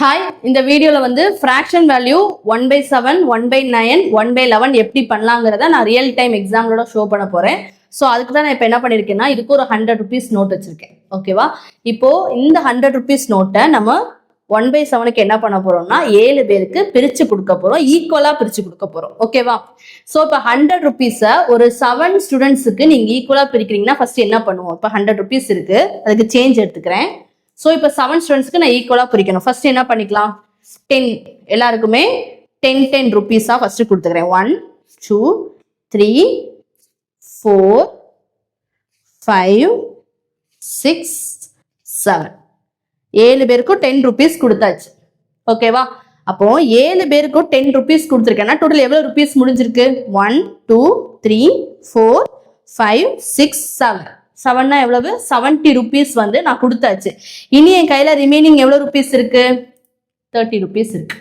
Hi, இந்த வீடியோல வந்து ஃப்ராக்ஷன் வேல்யூ 1/7, 1/9, 1/11 எப்படி பண்ணலாங்கிறத நான் ரியல் டைம் எக்ஸாம்பிளோட ஷோ பண்ண போறேன். ஸோ அதுக்கு தான் நான் இப்போ என்ன பண்ணியிருக்கேன்னா, இதுக்கு ஒரு 100 rupees நோட் வச்சிருக்கேன். ஓகேவா? இப்போ இந்த 100 rupees நோட்டை நம்ம 1/7க்கு என்ன பண்ண போறோம்னா 7 பேருக்கு பிரிச்சு கொடுக்க போறோம், ஈக்குவலா பிரிச்சு கொடுக்க போறோம். ஓகேவா? ஸோ இப்போ 100 rupees-அ ஒரு 7 ஸ்டூடெண்ட்ஸுக்கு நீங்க ஈக்குவலா பிரிக்கிறீங்கன்னா ஃபர்ஸ்ட் என்ன பண்ணுவோம்? இப்போ 100 rupees இருக்கு, அதுக்கு சேஞ்ச் எடுத்துக்கிறேன். ஸோ இப்போ 7 ஸ்டூடெண்ட்ஸ்க்கு நான் ஈக்குவலா பிரிக்கணும். ஃபர்ஸ்ட் என்ன பண்ணிக்கலாம்? 10 எல்லாருக்குமே 10 rupees-ஆ ஃபர்ஸ்ட் கொடுத்துக்கிறேன். 1 2 3 4 5 6 7 7 பேருக்கும் 10 rupees கொடுத்தாச்சு. ஓகேவா? அப்போ 7 பேருக்கும் 10 rupees கொடுத்துருக்கேன்னா டோட்டல் எவ்வளவு ருபீஸ் முடிஞ்சிருக்கு? 1 2 3 4 5 6 7 7னா எவ்வளவு? 70 rupees வந்து நான் கொடுத்தாச்சு. இனி என் கையில ரிமைனிங் எவ்வளவு ருபீஸ் இருக்கு? 30 rupees இருக்கு.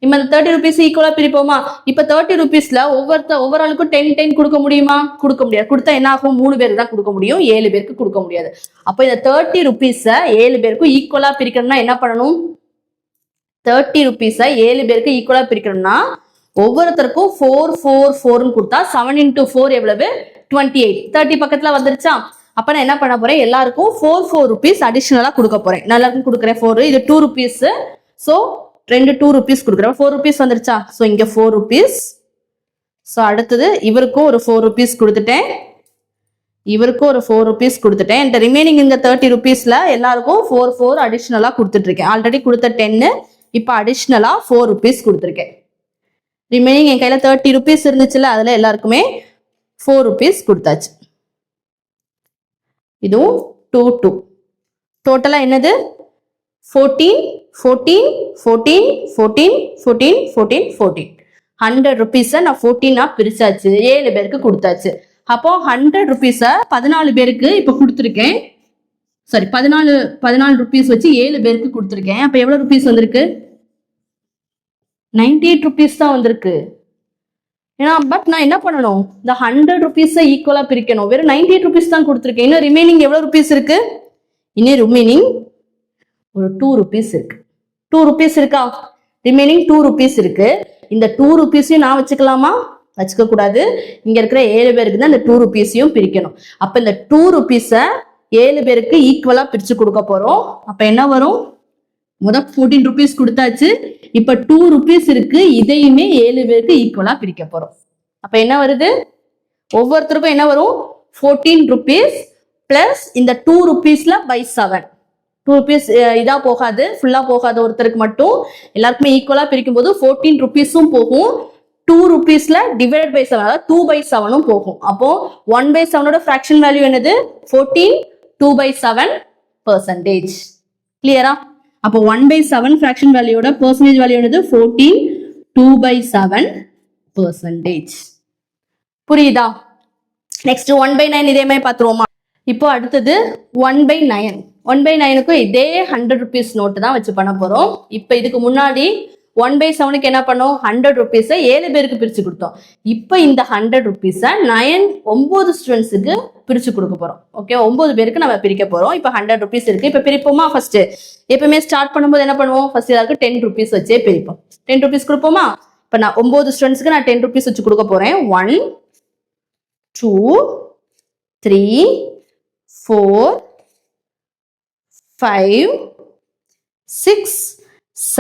இப்ப அந்த 30 rupees ஈக்குவலா பிரிப்போமா? இப்ப 30 rupeesல ஒவ்வொரு ஆளுக்கும் 10 கொடுக்க முடியுமா? கொடுக்க முடியாது. கொடுத்தா என்ன ஆகும்? 3 பேருக்கு தான் கொடுக்க முடியும், 7 பேருக்கு கொடுக்க முடியாது. அப்ப இந்த 30 rupees-அ 7 பேருக்கும் ஈக்குவலா பிரிக்கணும்னா என்ன பண்ணணும்? 30 rupees-அ 7 பேருக்கு ஈக்குவலா பிரிக்கணும்னா ஒவ்வொருத்தருக்கும் 4 4 4ன்னு கொடுத்தா 7 into 4 எவ்வளவு? 28. 30 பக்கத்துல வந்துருச்சா? அப்ப நான் என்ன பண்ண போறேன்? எல்லாருக்கும் 4 4 rupees அடிஷனலா கொடுக்க போறேன். நான் எல்லாருக்கும் கொடுக்குறேன் 4. இது 2 rupees. ஸோ 2 rupees கொடுக்குறேன். 4 rupees வந்துருச்சா? ஸோ இங்க 4 rupees. ஸோ அடுத்தது இவருக்கும் ஒரு 4 rupees கொடுத்துட்டேன், இவருக்கும் ஒரு 4 rupees கொடுத்துட்டேன். இந்த ரிமைனிங் இந்த 30 rupeesல எல்லாருக்கும் 4 4 அடிஷனலா கொடுத்துட்டு இருக்கேன். ஆல்ரெடி கொடுத்த 10, இப்போ அடிஷனலா 4 rupees கொடுத்துருக்கேன். ரிமைனிங் என் கையில 30 rupees இருந்துச்சுல, அதுல எல்லாருக்குமே 4 rupees கொடுத்தாச்சு. இதுவும் 2 2. டோட்டலா என்னது? 14 14 14 14 14 14 14. 100 rupees-அ நான் 14-ஆ பிரிச்சாச்சு, 7 பேருக்கு கொடுத்தாச்சு. அப்போ 100 rupees-அ 14 பேருக்கு இப்ப கொடுத்துருக்கேன். சாரி, 14 rupees வச்சு 7 பேருக்கு கொடுத்துருக்கேன். அப்ப எவ்வளவு rupees வந்திருக்கு? 98 rupees தான் வந்திருக்கு. ஏன்னா பட் நான் என்ன பண்ணணும்? இந்த 100 rupees-அ ஈக்குவலா பிரிக்கணும். வெறும் 98 rupees தான் கொடுத்துருக்கேன். இன்னும் ரிமைனிங் எவ்வளவு rupees இருக்கு? இன்னும் ரிமைனிங் ஒரு 2 rupees இருக்கு. 2 rupees இருக்கா? ரிமைனிங் 2 rupees இருக்கு. இந்த 2 rupees-ஐயும் நான் வச்சுக்கலாமா? வச்சுக்க கூடாது. இங்க இருக்கிற 7 பேருக்கு தான் இந்த 2 rupees-ஐயும் பிரிக்கணும். அப்ப இந்த 2 rupees-அ 7 பேருக்கு ஈக்குவலா பிரிச்சு கொடுக்க போறோம். அப்ப என்ன வரும்? 14 rupees கொடுத்தாச்சு. இப்ப 2 rupees இருக்கு, இதையுமே 7 பேருக்கு ஈக்குவலா பிரிக்க போறோம். அப்ப என்ன வருது? ஒவ்வொருத்தருக்கும் என்ன வரும்? 14 rupees பிளஸ் இந்த 2 rupeesல by 7. 2 rupees இதா போகாது, ஃபுல்லா போகாது, ஒருத்தருக்கு மட்டும். எல்லாருக்குமே ஈக்குவலா பிரிக்கும் போது 14 rupees-உம் போகும், 2 rupeesல டிவைட் பை 7, அதாவது 2/7-உம் போகும். அப்போ 1/7-ஓட ஃபிராக்ஷன் வேல்யூ என்னது? 14 2/7%. கிளியரா? அப்போ 1/7 ஃபிராக்ஷன் வேல்யூட பெர்சன்டேஜ் வேல்யூ என்னது? 14 2/7%. புரியுதா? நெக்ஸ்ட் 1/9 இதே மாதிரி பார்த்துருவோமா? இப்போ அடுத்தது 1/9. 1/9க்கும் இதே 100 rupees நோட்டு தான் வச்சு பண்ண போறோம். இப்போ இதுக்கு முன்னாடி 1/7க்கு என்ன பண்ணோம்? 100 rupees-அ 7 பேருக்கு பிரிச்சு கொடுத்தோம். இப்போ இந்த 100 rupees-அ 9 ஸ்டூடெண்ட்ஸுக்கு பிரிச்சு கொடுக்க போறோம். ஓகே, 9 பேருக்கு நம்ம பிரிக்க போறோம். இப்போ 100 rupees இருக்கு. இப்போ பிரிப்போமா? ஃபர்ஸ்ட் எப்பவுமே ஸ்டார்ட் பண்ணும்போது என்ன பண்ணுவோம்? ஃபர்ஸ்ட் எல்லாருக்கும் 10 rupees வச்சே பிரிப்போம். 10 rupees கொடுப்போமா? இப்போ நான் 9 ஸ்டூடெண்ட்ஸ்க்கு நான் 10 rupees வச்சு கொடுக்க போறேன். 1 2 3 4 5 6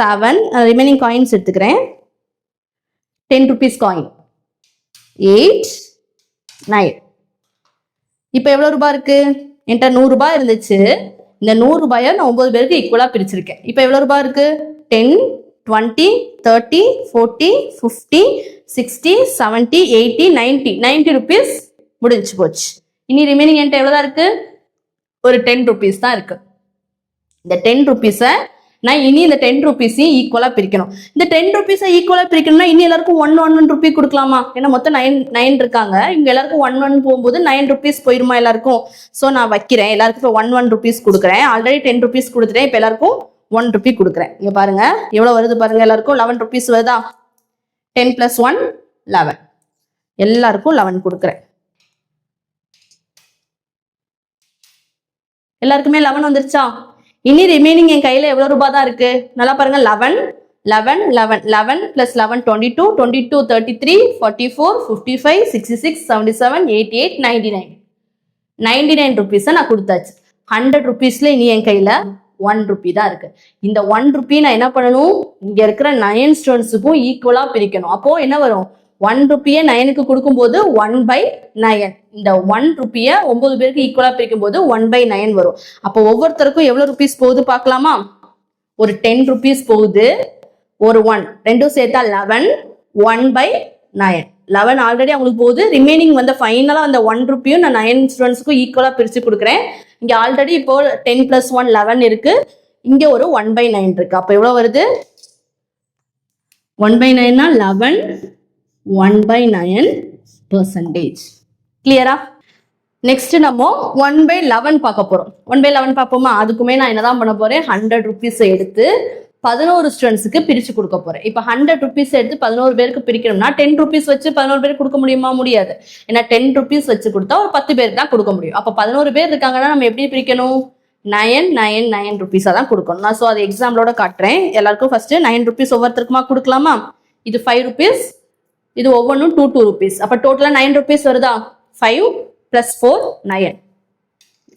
7 ரிமைனிங் காயின்ஸ் எடுத்துக்கிறேன். 10 rupees காயின் 8 9. இப்போ எவ்வளவு ரூபாய் இருக்கு? என்கிட்ட 100 ரூபாய் இருந்துச்சு. இந்த 100 ரூபாயை நான் 9 பேருக்கு ஈக்குவலா பிரிச்சிருக்கேன். இப்போ எவ்வளவு ரூபாய் இருக்கு? 10 20 30 40 50 60 70 80 90 rupees முடிஞ்சு போச்சு. இனி ரிமைனிங் என்கிட்ட எவ்வளவுதான் இருக்கு? ஒரு 10 rupees தான் இருக்கு. இந்த 10 rupees-அ நான் இனி இந்த 10 rupees-ஐயும் ஈக்குவலா பிரிக்கணும். இந்த 10 rupees-அ ஈக்குவலா பிரிக்கணும்னா இனி எல்லாருக்கும் 1 rupee கொடுக்கலாமா? ஏன்னா மொத்தம் 9 இருக்காங்க. இவங்க எல்லாருக்கும் 1 போகும்போது 9 rupees போயிருமா எல்லாருக்கும்? ஸோ நான் வைக்கிறேன். எல்லாருக்கும் இப்போ 1 rupees கொடுக்குறேன். ஆல்ரெடி 10 rupees கொடுத்துட்டேன். இப்போ எல்லாருக்கும் 1 rupee கொடுக்குறேன். இங்க பாருங்க எவ்வளவு வருது பாருங்க. எல்லாருக்கும் 11 rupees வருதா? 10 plus 1 11. எல்லாருக்கும் 11 கொடுக்குறேன். எல்லாருக்குமே 11 வந்துருச்சா? இனி ரிமைனிங் என் கையில எவ்வளவு ரூபாய் தான் இருக்கு நல்லா பாருங்க 11 11 11 11 plus 11 22 22 33 44 55 66 77 88 99 99 rupees நான் கொடுத்தாச்சு 100 rupeesல இனி என் கையில 1 rupee தான் இருக்கு இந்த 1 rupee நான் என்ன பண்ணணும் இங்க இருக்கிற 9 ஸ்டூடெண்ட்ஸுக்கும் ஈக்குவலா பிரிக்கணும் அப்போ என்ன வரும் 1 rupee 9க்கு கொடுக்கும்போது 1/9 இந்த 1 rupee 9 பேருக்கு ஈக்குவலா பிரிக்கும் போது 1/9 வரும் அப்போ ஒவ்வொருத்தருக்கும் எவ்வளவு ருபீஸ் போகுது பார்க்கலாமா ஒரு 10 rupees போகுது ஒரு 1 ரெண்டும் சேர்த்தா 11 1/9 11 ஆல்ரெடி அவங்களுக்கு போகுது ரிமைனிங் வந்து ஃபைனலா அந்த 1 rupee நான் 9 ஸ்டூடெண்ட்ஸ்க்கும் ஈக்குவலா பிரிச்சு கொடுக்குறேன் இங்க ஆல்ரெடி இப்போ 10 + 1 11 இருக்கு இங்க ஒரு 1/9 இருக்கு அப்ப எவ்வளவு வருது 1/9 னா 11 1/9%. கிளியரா நெக்ஸ்ட் நம்ம 1/11 பார்க்க போறோம் 1/11 பார்ப்போமா அதுக்குமே நான் என்னதான் பண்ண போறேன் 100 rupees எடுத்து 11 ஸ்டூடெண்ட்ஸ்க்கு பிரிச்சு கொடுக்க போறேன் இப்போ 100 rupees எடுத்து 11 பேருக்கு பிரிக்கணும்னா 10 rupees வச்சு 11 பேருக்கு கொடுக்க முடியுமா முடியாது ஏன்னா 10 rupees வச்சு கொடுத்தா ஒரு 10 பேருக்கு தான் கொடுக்க முடியும் அப்ப 11 பேர் இருக்காங்கன்னா நம்ம எப்படி பிரிக்கணும் 9 rupees தான் கொடுக்கணும் நான் சோ அது எக்ஸாம்பிளோட காட்டுறேன் எல்லாருக்கும் ஃபர்ஸ்ட் 9 rupees ஒவ்வொருத்தருக்குமா கொடுக்கலாமா இது 5 rupees இது ஒவ்வொன்றும் 2 rupees அப்ப டோட்டலா 9 rupees வருதா 5 + 4 9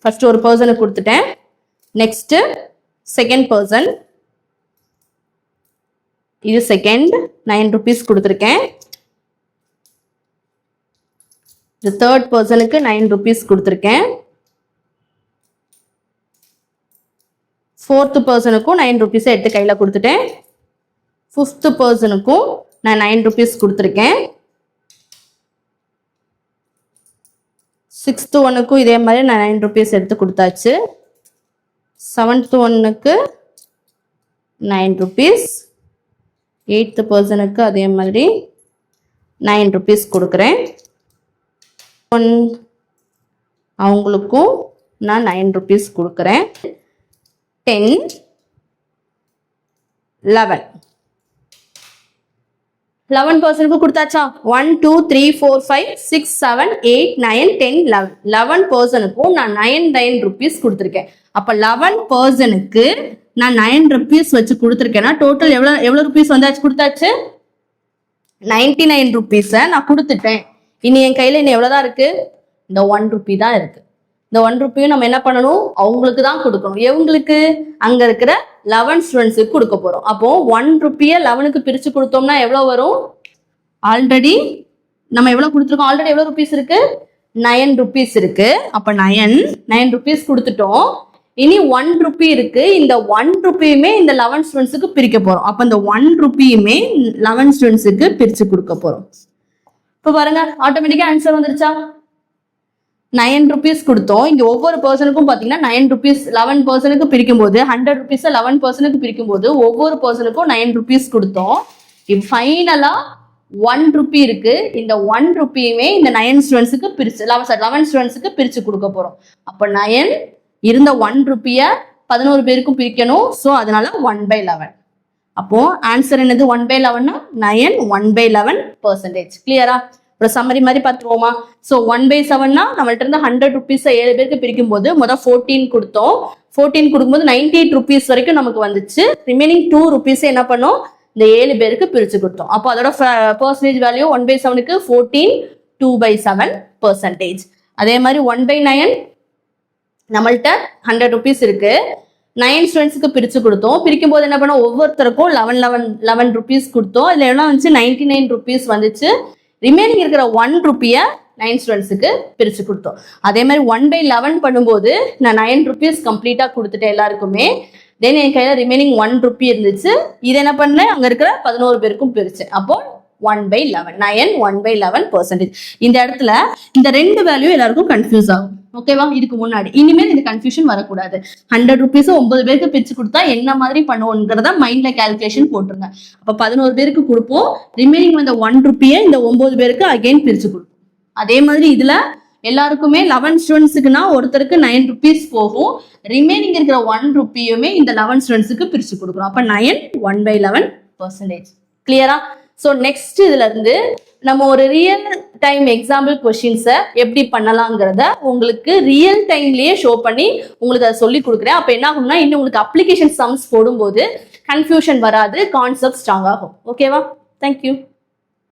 ஃபர்ஸ்ட் ஒரு பர்சனுக்கு கொடுத்துட்டேன் நெக்ஸ்ட் செகண்ட் பர்சன் இது செகண்ட் 9 rupees கொடுத்துருக்கேன் இது தேர்ட் பர்சனுக்கு 9 rupees கொடுத்துருக்கேன் ஃபோர்த் பர்சனுக்கும் 9 rupees எடுத்து கையில கொடுத்துட்டேன் ஃபிஃப்த் பர்சனுக்கும் நான் 9 rupees கொடுத்துருக்கேன் சிக்ஸ்த் ஒன்னுக்கும் இதே மாதிரி நான் 9 rupees எடுத்து கொடுத்தாச்சு செவன்த் ஒன்னுக்கு 9 rupees எயித்து பர்சனுக்கு அதே மாதிரி 9 rupees கொடுக்குறேன் அவங்களுக்கும் நான் 9 rupees கொடுக்குறேன் 10 11 11 பர்சனுக்கு கொடுத்தாச்சா 1 2 3 4 5 6 7 8 9 10 11 11 பர்சனுக்கும் நான் 9 rupees கொடுத்துருக்கேன் அப்ப 11 பர்சனுக்கு நான் 9 rupees வச்சு கொடுத்துருக்கேன்னா டோட்டல் எவ்வளவு rupees வந்தாச்சு கொடுத்தாச்சு 99 rupees நான் கொடுத்துட்டேன் இனி என் கையில இன்னும் எவ்வளவுதான் இருக்கு இந்த 1 rupee தான் இருக்கு இந்த 1 rupee நம்ம என்ன பண்ணணும் அவங்களுக்கு தான் கொடுக்கணும் எவங்களுக்கு அங்க இருக்கிற 11 ஸ்டூடெண்ட்ஸுக்கு கொடுக்க போறோம் அப்போ 1 rupee 11க்கு பிரிச்சு கொடுத்தோம்னா எவ்வளவு வரும் ஆல்ரெடி நம்ம எவ்வளவு கொடுத்துருக்கோம் ஆல்ரெடி எவ்வளவு rupees இருக்கு 9 rupees இருக்கு அப்ப 9 rupees கொடுத்துட்டோம் இனி 1 rupee இருக்கு இந்த 1 rupeeயுமே இந்த 11 ஸ்டூடெண்ட்ஸுக்கு பிரிக்க போறோம் அப்ப இந்த 1 rupeeயுமே 11 ஸ்டூடெண்ட்ஸுக்கு பிரிச்சு கொடுக்க போறோம் இப்போ பாருங்க ஆட்டோமேட்டிக்கா ஆன்சர் வந்துருச்சா 9 rupees கொடுத்தோம் இங்க ஒவ்வொரு பர்சனுக்கும் பாத்தீங்கன்னா 9 rupees 11 பர்சனுக்கு பிரிக்கும் போது 100 rupees 11 பர்சனுக்கு பிரிக்கும் போது ஒவ்வொரு பர்சனுக்கும் 9 rupees கொடுத்தோம் இப்போ ஃபைனலா 1 rupee இருக்கு இந்த 1 rupeeயுமே இந்த 9 ஸ்டூடெண்ட்ஸுக்கு பிரிச்சு 11 ஸ்டூடெண்ட்ஸுக்கு பிரிச்சு கொடுக்க போறோம் அப்ப 9 இருந்த 1 rupee 11 பேருக்கும் பிரிக்கணும் சோ அதனால 1/11 அப்போ ஆன்சர் என்னது 1/11 9 1/11%. கிளியரா ஒரு சம்மரி மாதிரி பார்த்துருவோமா ஸோ 1/7 நம்மள்ட்ட இருந்து 100 rupees 7 பேருக்கு பிரிக்கும் போது முதல் 14 கொடுத்தோம் 14 கொடுக்கும்போது 98 rupees வரைக்கும் நமக்கு வந்துச்சு ரிமைனிங் 2 rupees என்ன பண்ணோம் இந்த 7 பேருக்கு பிரிச்சு கொடுத்தோம் அப்போ அதோட பர்சன்டேஜ் வேல்யூ 1/7க்கு 14 2/7%. அதே மாதிரி 1/9 நம்மள்ட்ட 100 rupees இருக்கு 9 ஸ்டூடெண்ட்ஸுக்கு பிரிச்சு கொடுத்தோம் பிரிக்கும் போது என்ன பண்ணோம் ஒவ்வொருத்தருக்கும் 11 rupees கொடுத்தோம் இதுல என்ன வந்துச்சு 99 rupees வந்துச்சு ரிமைனிங் இருக்கிற 1 rupee 9 ஸ்டூடெண்ட்ஸுக்கு பிரிச்சு கொடுத்தோம் அதே மாதிரி 1/11 பண்ணும்போது நான் 9 rupees கம்ப்ளீட்டா கொடுத்துட்டேன் எல்லாருக்குமே தென் என் கையில ரிமைனிங் 1 rupee இருந்துச்சு இது என்ன பண்ணேன் அங்க இருக்கிற 11 பேருக்கும் பிரிச்சேன் அப்போ 1/11 9 1/11%. இந்த இடத்துல இந்த ரெண்டு வேல்யூ எல்லாருக்கும் கன்ஃபியூஸ் ஆகும் ஓகேவா இதுக்கு முன்னாடி இனிமேல் இந்த கன்ஃபியூஷன் வரக்கூடாது 100 rupees 9 பேருக்கு பிரிச்சு கொடுத்தா என்ன மாதிரி பண்ணுவோங்கிறத மைண்ட்ல கால்குலேஷன் போட்டுருங்க அப்ப 11 பேருக்கு கொடுப்போம் ரிமைனிங் வந்த 1 rupee இந்த 9 பேருக்கு அகைன் பிரிச்சு கொடுப்போம் அதே மாதிரி இதுல எல்லாருக்குமே 11 ஸ்டூடெண்ட்ஸுக்குன்னா ஒருத்தருக்கு 9 rupees போகும் ரிமைனிங் இருக்கிற 1 rupeeயுமே இந்த 11 ஸ்டூடெண்ட்ஸுக்கு பிரிச்சு கொடுக்குறோம் அப்ப 9 1/11%. கிளியரா ஸோ நெக்ஸ்ட் இதுல இருந்து நம்ம ஒரு ரியல் டைம் எக்ஸாம்பிள் கொஸ்டின்ஸை எப்படி பண்ணலாங்கிறத உங்களுக்கு ரியல் டைம்லயே ஷோ பண்ணி உங்களுக்கு அதை சொல்லி கொடுக்குறேன். அப்போ என்ன ஆகும்னா இன்னும் உங்களுக்கு அப்ளிகேஷன் சம்ஸ் போடும்போது கன்ஃபியூஷன் வராது, கான்செப்ட் ஸ்ட்ராங் ஆகும். ஓகேவா? தேங்க்யூ.